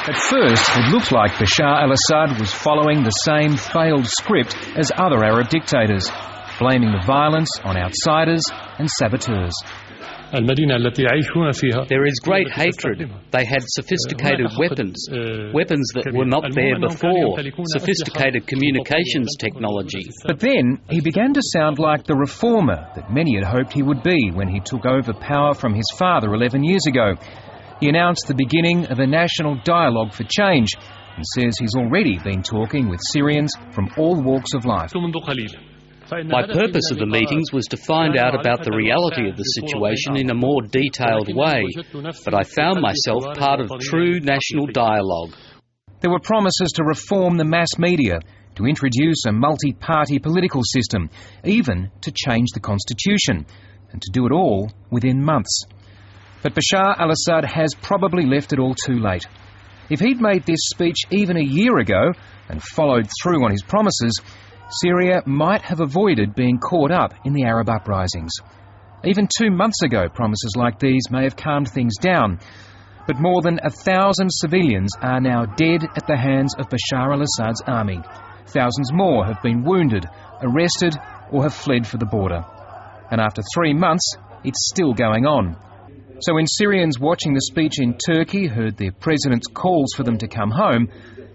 At first, it looked like Bashar al-Assad was following the same failed script as other Arab dictators, blaming the violence on outsiders and saboteurs. There is great hatred. They had sophisticated weapons that were not there before, sophisticated communications technology. But then he began to sound like the reformer that many had hoped he would be when he took over power from his father 11 years ago. He announced the beginning of a national dialogue for change and says he's already been talking with Syrians from all walks of life. My purpose of the meetings was to find out about the reality of the situation in a more detailed way, but I found myself part of true national dialogue. There were promises to reform the mass media, to introduce a multi-party political system, even to change the constitution, and to do it all within months. But Bashar al-Assad has probably left it all too late. If he'd made this speech even a year ago and followed through on his promises, Syria might have avoided being caught up in the Arab uprisings. Even 2 months ago, promises like these may have calmed things down, but more than 1,000 civilians are now dead at the hands of Bashar al-Assad's army. Thousands more have been wounded, arrested, or have fled for the border. And after 3 months, it's still going on. So when Syrians watching the speech in Turkey heard their president's calls for them to come home,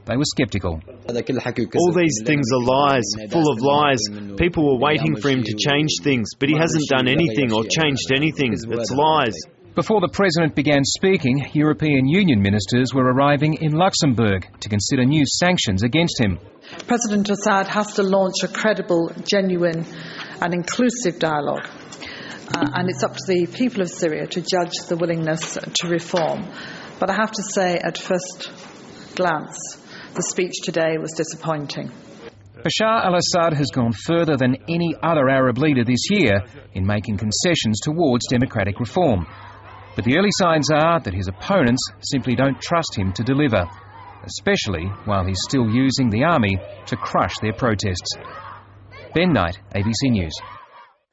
they were sceptical. All these things are lies, full of lies. People were waiting for him to change things, but he hasn't done anything or changed anything. It's lies. Before the president began speaking, European Union ministers were arriving in Luxembourg to consider new sanctions against him. President Assad has to launch a credible, genuine and inclusive dialogue. And it's up to the people of Syria to judge the willingness to reform. But I have to say, at first glance, the speech today was disappointing. Bashar al-Assad has gone further than any other Arab leader this year in making concessions towards democratic reform. But the early signs are that his opponents simply don't trust him to deliver, especially while he's still using the army to crush their protests. Ben Knight, ABC News.